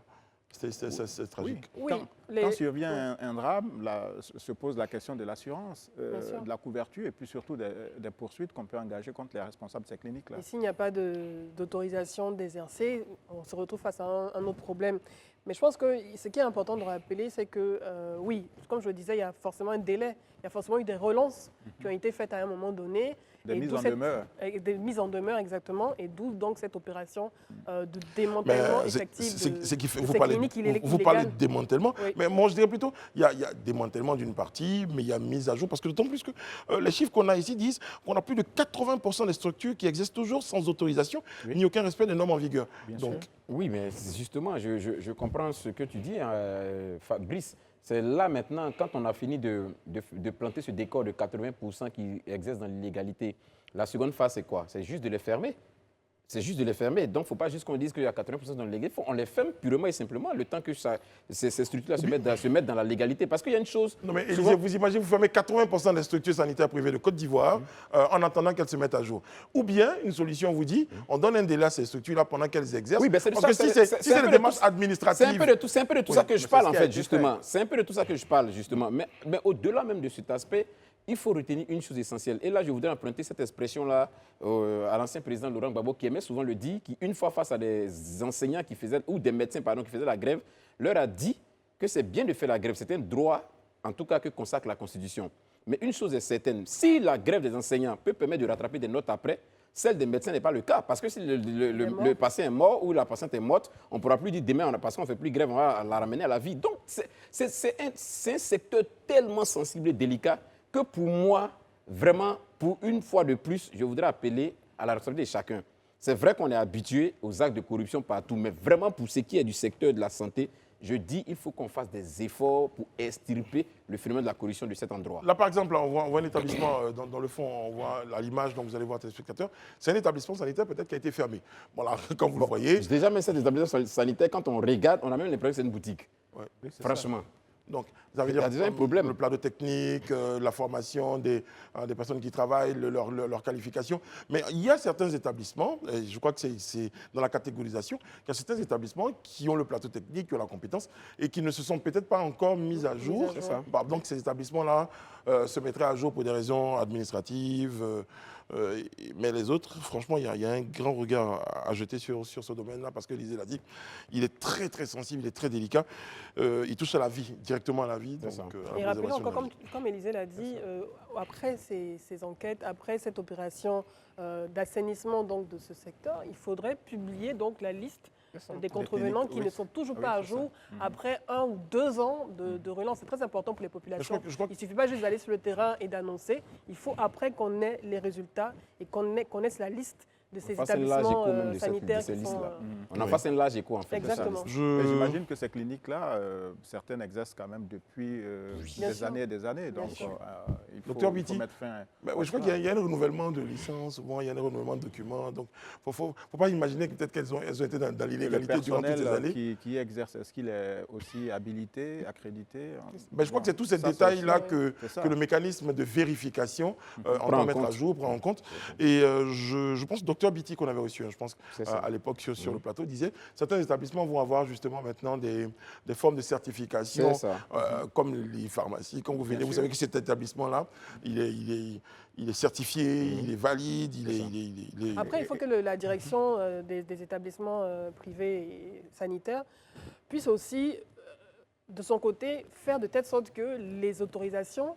C'est tragique. Oui, Quand survient un drame, là, se pose la question de l'assurance, sûr. de la couverture et puis surtout des poursuites qu'on peut engager contre les responsables de ces cliniques-là. Et s'il n'y a pas d'autorisation d'exercer, on se retrouve face à un autre problème. Mais je pense que ce qui est important de rappeler, c'est que, oui, comme je le disais, il y a forcément un délai. Il y a forcément eu des relances qui ont été faites à un moment donné. Des Et mises d'où en demeure. Des mises en demeure, exactement. Et d'où donc cette opération de démantèlement effectif vous parlez de démantèlement, Oui. mais moi je dirais plutôt il y a démantèlement d'une partie, mais il y a mise à jour, parce que d'autant plus que les chiffres qu'on a ici disent qu'on a plus de 80% des structures qui existent toujours sans autorisation, ni aucun respect des normes en vigueur. Bien Donc, sûr. Oui, mais justement, je comprends ce que tu dis, Fabrice. C'est là maintenant, quand on a fini de planter ce décor de 80% qui exercent dans l'illégalité, la seconde phase, c'est quoi? C'est juste de les fermer. C'est juste de les fermer. Donc, il ne faut pas juste qu'on dise qu'il y a 80% dans l'illégalité. On les ferme purement et simplement le temps que ces structures-là se mettent dans la légalité. Parce qu'il y a une chose... non mais souvent- Élisée, vous imaginez, vous fermez 80% des structures sanitaires privées de Côte d'Ivoire en attendant qu'elles se mettent à jour. Ou bien, une solution, on vous dit, on donne un délai à ces structures-là pendant qu'elles exercent. Oui, ben c'est parce que si c'est un des peu démarches de tout- administratives... C'est un peu de tout ça que je c'est parle, ce en qui a fait, été justement. C'est un peu de tout ça que je parle, justement. Mais au-delà même de cet aspect, il faut retenir une chose essentielle. Et là, je voudrais emprunter cette expression-là à l'ancien président Laurent Gbagbo, qui aimait souvent le dire, qui, une fois face à des enseignants qui faisaient, ou des médecins, pardon, qui faisaient la grève, leur a dit que c'est bien de faire la grève. C'est un droit, en tout cas, que consacre la Constitution. Mais une chose est certaine, si la grève des enseignants peut permettre de rattraper des notes après, celle des médecins n'est pas le cas. Parce que si le patient est mort ou la patiente est morte, on ne pourra plus dire demain, parce qu'on ne fait plus grève, on va la ramener à la vie. Donc, c'est un secteur tellement sensible et délicat que pour moi, vraiment, pour une fois de plus, je voudrais appeler à la responsabilité de chacun. C'est vrai qu'on est habitué aux actes de corruption partout, mais vraiment pour ce qui est du secteur de la santé, je dis qu'il faut qu'on fasse des efforts pour extirper le phénomène de la corruption de cet endroit. Là, par exemple, on voit un établissement, dans le fond, on voit à l'image dont vous allez voir, téléspectateurs, c'est un établissement sanitaire peut-être qui a été fermé. Bon, là, comme vous le voyez... Déjà, même cet établissement sanitaire, quand on regarde, on a même l'impression que c'est une boutique. Ouais, Franchement. donc, ça veut Il y a dire déjà un problème. le plateau technique, la formation des personnes qui travaillent, leur qualification. Mais il y a certains établissements, et je crois que c'est dans la catégorisation, il y a certains établissements qui ont le plateau technique, qui ont la compétence et qui ne se sont peut-être pas encore mis à jour. C'est ça. Bah, donc ces établissements-là se mettraient à jour pour des raisons administratives. Mais les autres, franchement, il y a un grand regard à jeter sur ce domaine-là parce que Élisée l'a dit, il est très très sensible, il est très délicat. Il touche à la vie, directement à la vie. Donc, à la Et rappelez préservation encore, de la vie. comme Élisée l'a dit, après ces enquêtes, après cette opération d'assainissement donc, de ce secteur, il faudrait publier donc, la liste des contrevenants qui ne sont toujours pas à jour après 1 ou 2 ans de relance. C'est très important pour les populations. Je crois Il ne suffit pas juste d'aller sur le terrain et d'annoncer. Il faut après qu'on ait les résultats et qu'on connaisse la liste de ces établissements sanitaires qui sont... On en fasse un large écho, en fait. Exactement. Mais j'imagine que ces cliniques-là, certaines exercent quand même depuis Bien des sûr. années et des années. Bien Donc, sûr. Docteur il faut Biti, mettre fin. bah, oui, je crois qu'il y a un renouvellement de licence, souvent il y a un renouvellement de documents. Donc, il ne faut pas imaginer que peut-être qu'elles ont été dans Le l'illégalité durant toutes ces personnel années. qui exerce, est-ce qu'il est aussi habilité, accrédité? Ben, je crois que c'est tous ces Ça, c'est détails-là aussi- que c'est ça. le mécanisme de vérification entend mettre à jour, prend en compte. Et je pense que Dr Biti qu'on avait reçu, je pense C'est ça. à l'époque sur le plateau, disait certains établissements vont avoir justement maintenant des formes de certification, C'est ça. comme les pharmacies. Quand vous venez, vous savez que cet établissement-là, il est certifié, il est valide, il est... Après, il faut que la direction des établissements privés et sanitaires puisse aussi, de son côté, faire de telle sorte que les autorisations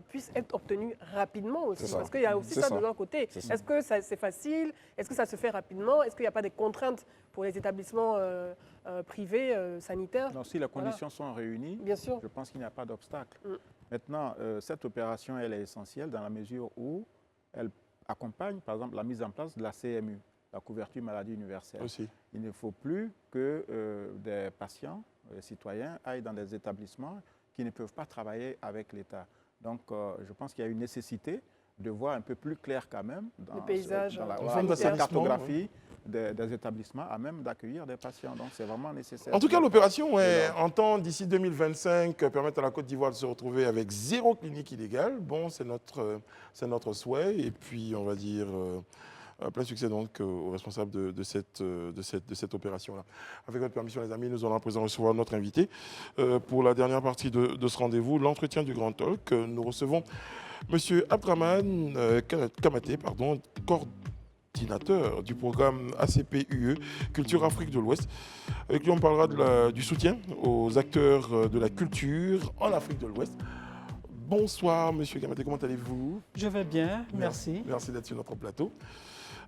puisse être obtenu rapidement aussi. C'est ça. Parce qu'il y a aussi C'est ça ça. de leur côté. C'est ça. Est-ce que c'est facile? Est-ce que ça se fait rapidement? Est-ce qu'il n'y a pas des contraintes pour les établissements privés, sanitaires? Non, si les conditions sont réunies, Bien sûr. je pense qu'il n'y a pas d'obstacle. Mm. Maintenant, cette opération, elle est essentielle dans la mesure où elle accompagne, par exemple, la mise en place de la CMU, la couverture maladie universelle. Aussi. Il ne faut plus que des patients, citoyens, aillent dans des établissements qui ne peuvent pas travailler avec l'État. Donc, je pense qu'il y a une nécessité de voir un peu plus clair quand même dans, Le paysage, dans la, en voilà, forme la d'assainissement, cartographie des établissements à même d'accueillir des patients. Donc, c'est vraiment nécessaire. En tout cas, l'opération entend d'ici 2025 permettre à la Côte d'Ivoire de se retrouver avec 0 clinique illégale. Bon, c'est notre souhait. Et puis, on va dire plein succès donc aux responsables de cette opération-là. Avec votre permission, les amis, nous allons à présent recevoir notre invité pour la dernière partie de ce rendez-vous, l'entretien du Grand Talk. Nous recevons M. Abdraman Kamaté, coordinateur du programme ACP-UE Culture Afrique de l'Ouest. Avec lui, on parlera du soutien aux acteurs de la culture en Afrique de l'Ouest. Bonsoir, Monsieur Kamaté, comment allez-vous? Je vais bien, merci. Merci d'être sur notre plateau.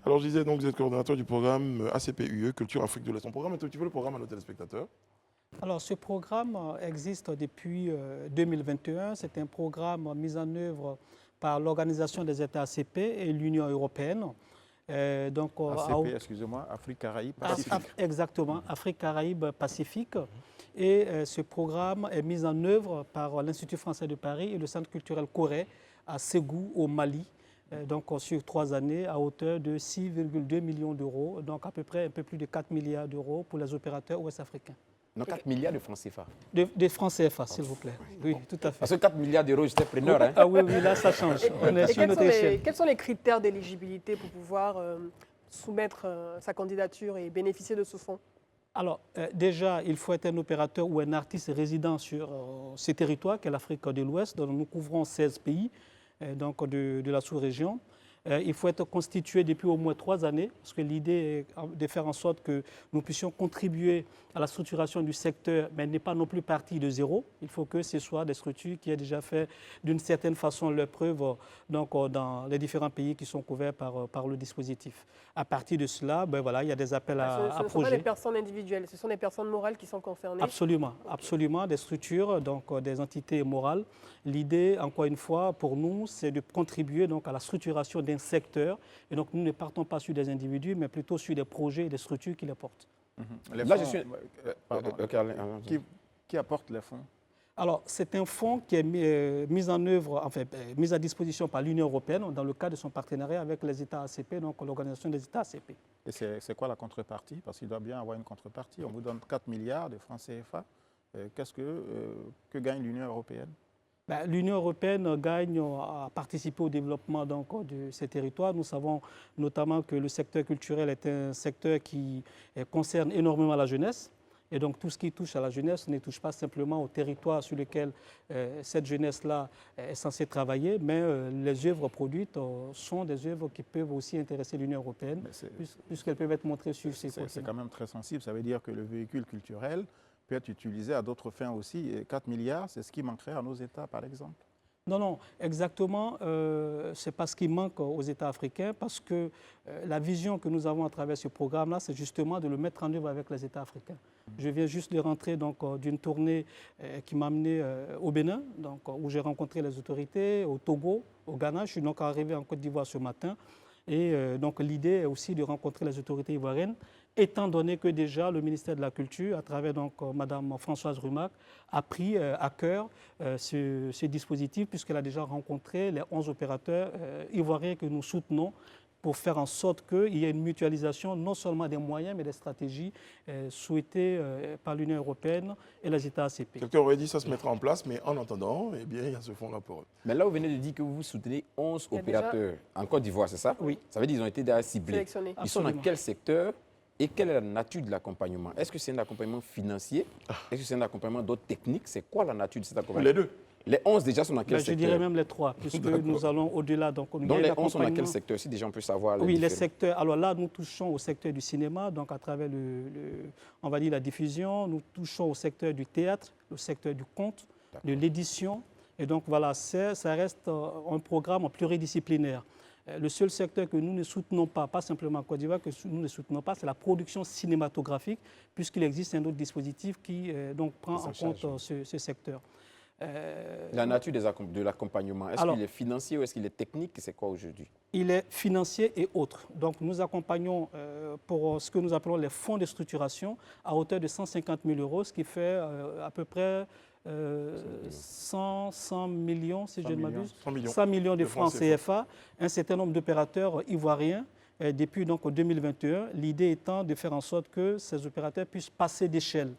Alors, je disais donc, vous êtes coordinateur du programme ACP-UE Culture Afrique de l'Ouest. On programme un tout petit peu le programme à nos téléspectateurs. Alors, ce programme existe depuis 2021. C'est un programme mis en œuvre par l'Organisation des États ACP et l'Union européenne. Donc, ACP, excusez-moi, Afrique, Caraïbes, Pacifique. Exactement, Afrique, Caraïbes, Pacifique. Et ce programme est mis en œuvre par l'Institut français de Paris et le Centre culturel Corée à Ségou, au Mali. Donc sur 3 années à hauteur de 6,2 millions d'euros, donc à peu près un peu plus de 4 milliards d'euros pour les opérateurs ouest-africains. Non, 4 milliards de francs CFA. Des francs CFA, s'il vous plaît. Oui, tout à fait. Parce que 4 milliards d'euros, j'étais preneur. Hein. Ah oui, oui, là ça change. On est sur notre échelle. Quels sont les critères d'éligibilité pour pouvoir soumettre sa candidature et bénéficier de ce fonds? Alors, déjà, il faut être un opérateur ou un artiste résident sur ces territoires, qu'est l'Afrique de l'Ouest, dont nous couvrons 16 pays donc de la sous-région. Il faut être constitué depuis au moins 3 années, parce que l'idée est de faire en sorte que nous puissions contribuer à la structuration du secteur, mais n'est pas non plus parti de zéro. Il faut que ce soit des structures qui aient déjà fait d'une certaine façon leur preuve donc, dans les différents pays qui sont couverts par le dispositif. À partir de cela, ben voilà, il y a des appels à projets. Ce ne sont pas des personnes individuelles, ce sont des personnes morales qui sont concernées. Absolument, absolument, des structures, donc des entités morales. L'idée, encore une fois, pour nous, c'est de contribuer donc, à la structuration d'un secteur. Et donc, nous ne partons pas sur des individus, mais plutôt sur des projets et des structures qui les portent. Les Là, fonds, je suis... pardon, qui apporte les fonds? Alors, c'est un fonds qui est mis en œuvre, enfin, mis à disposition par l'Union européenne dans le cadre de son partenariat avec les États ACP, donc l'Organisation des États ACP. Et c'est quoi la contrepartie? Parce qu'il doit bien avoir une contrepartie. On vous donne 4 milliards de francs CFA. Qu'est-ce que gagne l'Union européenne? L'Union européenne gagne à participer au développement donc, de ces territoires. Nous savons notamment que le secteur culturel est un secteur qui concerne énormément la jeunesse. Et donc tout ce qui touche à la jeunesse ne touche pas simplement au territoire sur lequel cette jeunesse-là est censée travailler, mais les œuvres produites sont des œuvres qui peuvent aussi intéresser l'Union européenne, puisqu'elles peuvent être montrées sur ces continents. C'est quand même très sensible. Ça veut dire que le véhicule culturel peut être utilisé à d'autres fins aussi. Et 4 milliards, c'est ce qui manquerait à nos États, par exemple? Non, non, exactement. Ce n'est pas ce qui manque aux États africains, parce que la vision que nous avons à travers ce programme-là, c'est justement de le mettre en œuvre avec les États africains. Je viens juste de rentrer d'une tournée qui m'a amené au Bénin, donc, où j'ai rencontré les autorités, au Togo, au Ghana. Je suis donc arrivé en Côte d'Ivoire ce matin. Et donc l'idée est aussi de rencontrer les autorités ivoiriennes, étant donné que déjà le ministère de la Culture, à travers donc Madame Françoise Rumac, a pris à cœur ce dispositif, puisqu'elle a déjà rencontré les 11 opérateurs ivoiriens que nous soutenons, pour faire en sorte qu'il y ait une mutualisation non seulement des moyens, mais des stratégies souhaitées par l'Union européenne et les États ACP. Quelqu'un aurait dit que ça se mettra en place, mais en attendant, eh bien, il y a ce fonds-là pour eux. Mais là, vous venez de dire que vous soutenez 11 opérateurs en Côte d'Ivoire, c'est ça? Oui. Ça veut dire qu'ils ont été déjà ciblés. Sélectionnés. Ils sont dans quel secteur et quelle est la nature de l'accompagnement? Est-ce que c'est un accompagnement financier? Est-ce que c'est un accompagnement d'autres techniques? C'est quoi la nature de cet accompagnement? Les deux. Les 11 déjà sont dans quel Je secteur? dirais même les 3, puisque nous allons au-delà. Donc les 11 sont dans quel secteur? Si déjà on peut savoir. Oui, les secteurs. Alors là, nous touchons au secteur du cinéma, donc à travers on va dire la diffusion. Nous touchons au secteur du théâtre, au secteur du conte, de l'édition, Et donc voilà, ça reste un programme pluridisciplinaire. Le seul secteur que nous ne soutenons pas simplement en Côte d'Ivoire, que nous ne soutenons pas, c'est la production cinématographique, puisqu'il existe un autre dispositif qui donc prend en compte ce secteur. La nature de l'accompagnement, est-ce qu'il est financier ou est-ce qu'il est technique? C'est quoi aujourd'hui? Il est financier et autres. Donc nous accompagnons pour ce que nous appelons les fonds de structuration à hauteur de 150 000 euros, ce qui fait à peu près 100 millions, si je ne m'abuse, 100 millions de francs CFA, un certain nombre d'opérateurs ivoiriens depuis donc 2021. L'idée étant de faire en sorte que ces opérateurs puissent passer d'échelle.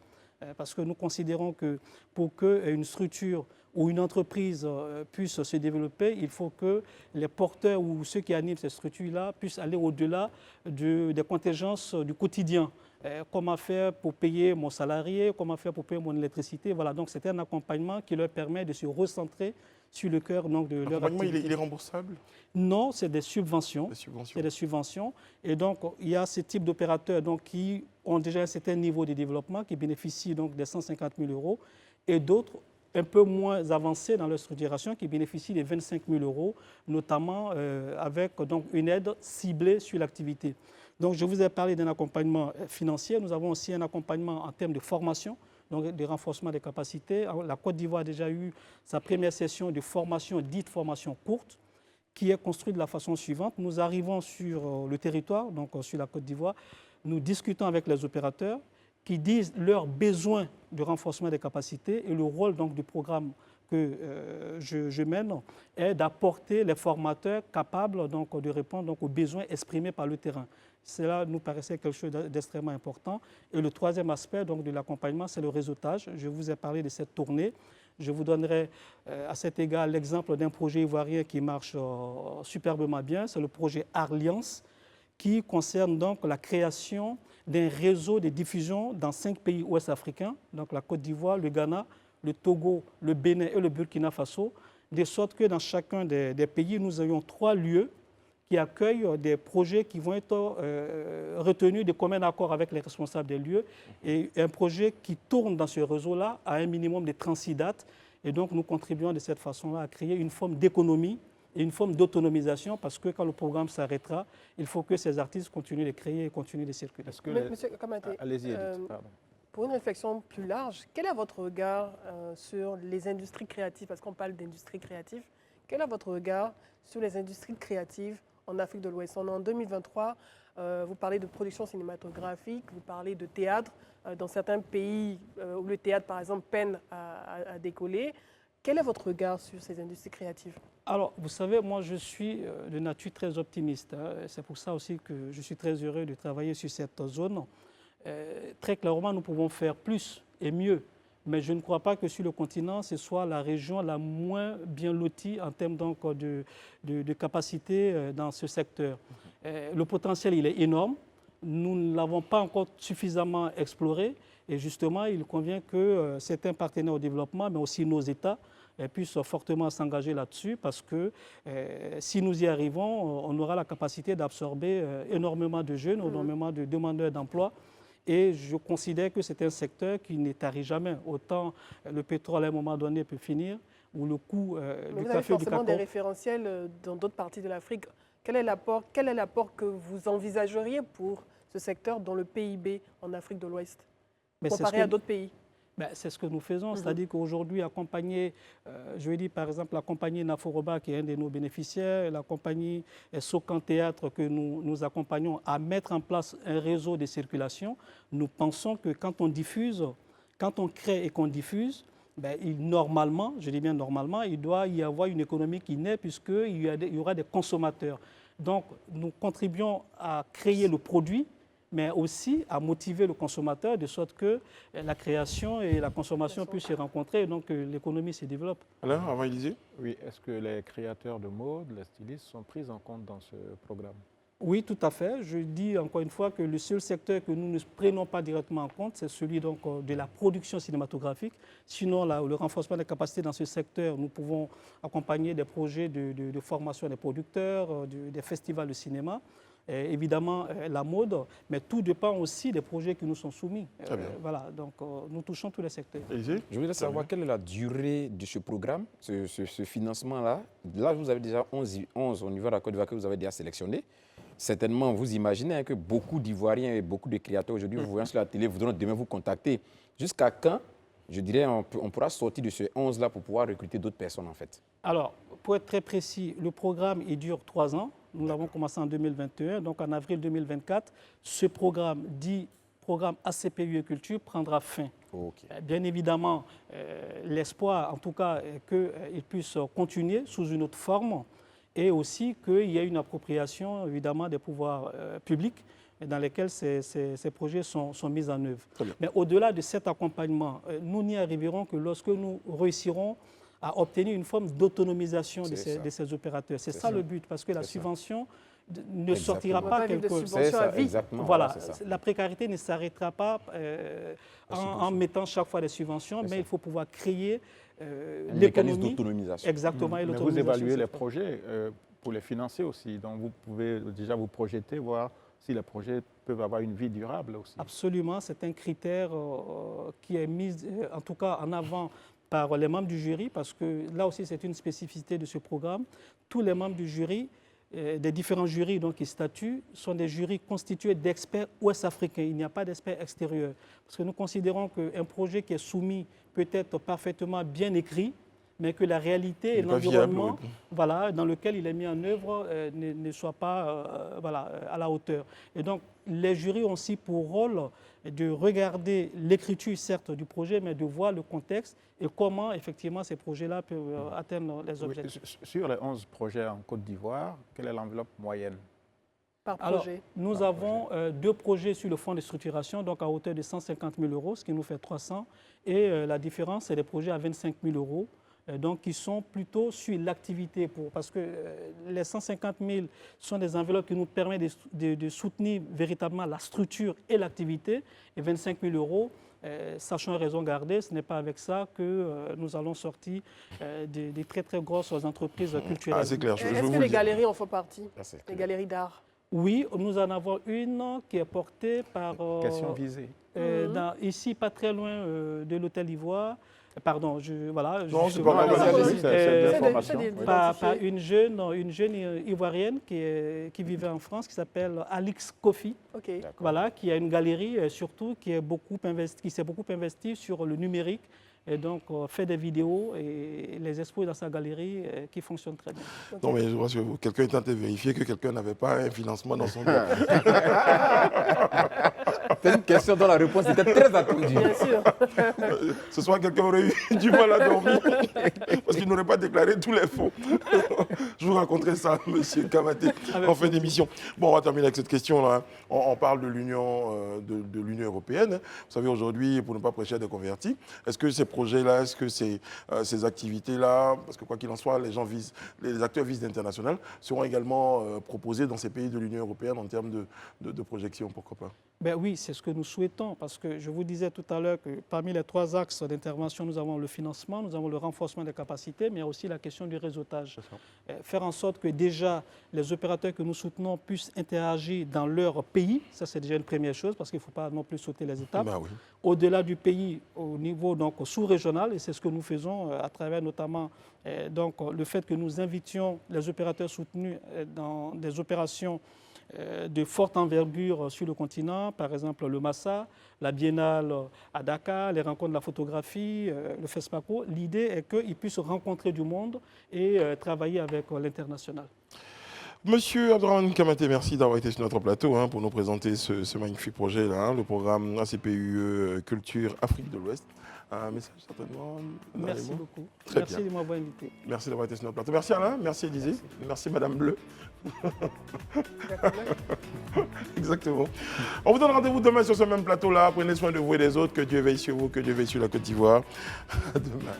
Parce que nous considérons que pour qu'une structure ou une entreprise puisse se développer, il faut que les porteurs ou ceux qui animent ces structures-là puissent aller au-delà des contingences du quotidien. Comment faire pour payer mon salarié, comment faire pour payer mon électricité. Voilà, donc c'est un accompagnement qui leur permet de se recentrer sur le cœur donc, de leur activité. Il est remboursable? Non, c'est des subventions. C'est des subventions. Et donc, il y a ce type d'opérateurs qui ont déjà un certain niveau de développement, qui bénéficient donc des 150 000 euros, et d'autres un peu moins avancés dans leur structuration, qui bénéficient des 25 000 euros, notamment avec donc, une aide ciblée sur l'activité. Donc, je vous ai parlé d'un accompagnement financier. Nous avons aussi un accompagnement en termes de formation, donc de renforcement des capacités. La Côte d'Ivoire a déjà eu sa première session de formation, dite formation courte, qui est construite de la façon suivante. Nous arrivons sur le territoire, donc sur la Côte d'Ivoire, nous discutons avec les opérateurs qui disent leurs besoins de renforcement des capacités, et le rôle donc, du programme que je mène est d'apporter les formateurs capables donc, de répondre donc, aux besoins exprimés par le terrain. Cela nous paraissait quelque chose d'extrêmement important. Et le troisième aspect donc, de l'accompagnement, c'est le réseautage. Je vous ai parlé de cette tournée. Je vous donnerai à cet égard l'exemple d'un projet ivoirien qui marche superbement bien. C'est le projet Alliance, qui concerne donc la création d'un réseau de diffusion dans 5 pays ouest africains, donc la Côte d'Ivoire, le Ghana, le Togo, le Bénin et le Burkina Faso, de sorte que dans chacun des pays, nous ayons 3 lieux qui accueillent des projets qui vont être retenus de commun accord avec les responsables des lieux, et un projet qui tourne dans ce réseau-là à un minimum de 36 dates. Et donc nous contribuons de cette façon-là à créer une forme d'économie et une forme d'autonomisation, parce que quand le programme s'arrêtera, il faut que ces artistes continuent de créer et continuent de circuler. Monsieur Kamaté, allez-y, pardon. Pour une réflexion plus large, quel est votre regard sur les industries créatives? Parce qu'on parle d'industries créatives. Quel est votre regard sur les industries créatives en Afrique de l'Ouest? On est en 2023, vous parlez de production cinématographique, vous parlez de théâtre. Dans certains pays où le théâtre, par exemple, peine à décoller. Quel est votre regard sur ces industries créatives? Alors, vous savez, moi, je suis de nature très optimiste. C'est pour ça aussi que je suis très heureux de travailler sur cette zone. Très clairement, nous pouvons faire plus et mieux. Mais je ne crois pas que sur le continent, ce soit la région la moins bien lotie en termes donc, de capacité dans ce secteur. Le potentiel, il est énorme. Nous ne l'avons pas encore suffisamment exploré. Et justement, il convient que certains partenaires au développement, mais aussi nos États, puissent fortement s'engager là-dessus, parce que si nous y arrivons, on aura la capacité d'absorber énormément de jeunes, énormément de demandeurs d'emploi. Et je considère que c'est un secteur qui ne tarit jamais. Autant le pétrole à un moment donné peut finir, ou le coût du café, du cacao. Vous avez forcément des référentiels dans d'autres parties de l'Afrique. Quel est l'apport que vous envisageriez pour ce secteur dans le PIB en Afrique de l'Ouest, comparé à d'autres pays? C'est ce que nous faisons, c'est-à-dire qu'aujourd'hui, accompagner, je vais dire par exemple la compagnie Naforoba, qui est un de nos bénéficiaires, la compagnie Socan Théâtre, que nous accompagnons à mettre en place un réseau de circulation. Nous pensons que quand on diffuse, quand on crée et qu'on diffuse, normalement, je dis bien normalement, il doit y avoir une économie qui naît, puisqu'il y aura des consommateurs. Donc, nous contribuons à créer le produit, mais aussi à motiver le consommateur, de sorte que la création et la consommation puissent se rencontrer, et donc l'économie se développe. Alors, avant Élisée? Oui, est-ce que les créateurs de mode, les stylistes sont pris en compte dans ce programme? Oui, tout à fait. Je dis encore une fois que le seul secteur que nous ne prenons pas directement en compte, c'est celui donc, de la production cinématographique. Sinon, le renforcement des capacités dans ce secteur, nous pouvons accompagner des projets de formation des producteurs, des festivals de cinéma. évidemment la mode, mais tout dépend aussi des projets qui nous sont soumis. Très bien. Voilà, donc nous touchons tous les secteurs. Élisée? Je voudrais savoir quelle est la durée de ce programme, ce financement-là. Là, vous avez déjà 11 au niveau de la Côte d'Ivoire que vous avez déjà sélectionné. Certainement, vous imaginez que beaucoup d'Ivoiriens et beaucoup de créateurs aujourd'hui, vous voyez sur la télé, voudront demain vous contacter. Jusqu'à quand, je dirais, on pourra sortir de ce 11-là pour pouvoir recruter d'autres personnes, en fait? Alors, pour être très précis, le programme, il dure 3 ans. Nous l'avons commencé en 2021. Donc, en avril 2024, ce programme, dit programme ACPUE Culture, prendra fin. Okay. Bien évidemment, l'espoir, en tout cas, est qu'il puisse continuer sous une autre forme et aussi qu'il y ait une appropriation, évidemment, des pouvoirs publics dans lesquels ces projets sont mis en œuvre. Mais au-delà de cet accompagnement, nous n'y arriverons que lorsque nous réussirons à obtenir une forme d'autonomisation de ces opérateurs. C'est ça le but, parce que la subvention ne sortira pas quelque chose. Voilà, la précarité ne s'arrêtera pas en mettant chaque fois des subventions, mais il faut pouvoir créer l'économie d'autonomisation. Exactement. Mais vous évaluez les projets pour les financer aussi. Donc vous pouvez déjà vous projeter, voir si les projets peuvent avoir une vie durable aussi. Absolument, c'est un critère qui est mis en tout cas en avant par les membres du jury, parce que là aussi c'est une spécificité de ce programme. Tous les membres du jury, des différents jurys donc, qui statuent, sont des jurys constitués d'experts ouest-africains. Il n'y a pas d'experts extérieurs. Parce que nous considérons qu'un projet qui est soumis peut être parfaitement bien écrit, mais que la réalité et l'environnement dans lequel il est mis en œuvre ne soient pas à la hauteur. Et donc, les jurys ont aussi pour rôle de regarder l'écriture, certes, du projet, mais de voir le contexte et comment, effectivement, ces projets-là peuvent atteindre les objectifs. Sur les 11 projets en Côte d'Ivoire, quelle est l'enveloppe moyenne? Par projet? Alors, nous avons 2 projets sur le fonds de structuration, donc à hauteur de 150 000 €, ce qui nous fait 300. Et la différence, c'est des projets à 25 000 €. Donc, qui sont plutôt sur l'activité, parce que les 150 000 sont des enveloppes qui nous permettent de soutenir véritablement la structure et l'activité. Et 25 000 €, sachant raison garder, ce n'est pas avec ça que nous allons sortir des très très grosses entreprises culturelles. Ah, c'est clair. Est-ce que les galeries en font partie? Les galeries d'art? Oui, nous en avons une qui est portée par... Question visée. Ici, pas très loin de l'Hôtel Ivoire. Pardon, non, c'est pas par une jeune ivoirienne qui vivait en France, qui s'appelle Alix Kofi, qui a une galerie surtout qui s'est beaucoup investi sur le numérique et donc fait des vidéos et les expose dans sa galerie qui fonctionne très bien. Non, mais je vois que quelqu'un est tenté de vérifier que quelqu'un n'avait pas un financement dans son dos. C'est une question dont la réponse était très attendue. Bien sûr. Ce soir, quelqu'un aurait eu du mal à dormir parce qu'il n'aurait pas déclaré tous les fonds. Je vous raconterai ça, monsieur Kamaté, en fin d'émission. Bon, on va terminer avec cette question-là. On parle de l'Union européenne. Vous savez, aujourd'hui, pour ne pas prêcher à des convertis, est-ce que ces projets-là, est-ce que ces activités-là, parce que quoi qu'il en soit, les acteurs visent l'international, seront également proposés dans ces pays de l'Union européenne en termes de projection, pourquoi pas? Ben oui, c'est ce que nous souhaitons, parce que je vous disais tout à l'heure que parmi les 3 axes d'intervention, nous avons le financement, nous avons le renforcement des capacités, mais il y a aussi la question du réseautage. Faire en sorte que déjà les opérateurs que nous soutenons puissent interagir dans leur pays, ça c'est déjà une première chose, parce qu'il ne faut pas non plus sauter les étapes. Ben oui. Au-delà du pays, au niveau donc sous-régional, et c'est ce que nous faisons à travers notamment donc, le fait que nous invitions les opérateurs soutenus dans des opérations de forte envergure sur le continent, par exemple le Massa, la Biennale à Dakar, les rencontres de la photographie, le FESPACO. L'idée est qu'ils puissent rencontrer du monde et travailler avec l'international. Monsieur Abderrahmane Kamaté, merci d'avoir été sur notre plateau pour nous présenter ce magnifique projet-là, le programme ACPUE Culture Afrique de l'Ouest. Un message certainement? Merci beaucoup. Très merci bien. de m'avoir invité. Merci d'avoir été sur notre plateau. Merci Alain, merci Élisée, merci Madame Bleu. Exactement. On vous donne rendez-vous demain sur ce même plateau-là. Prenez soin de vous et des autres. Que Dieu veille sur vous, que Dieu veille sur la Côte d'Ivoire. À demain.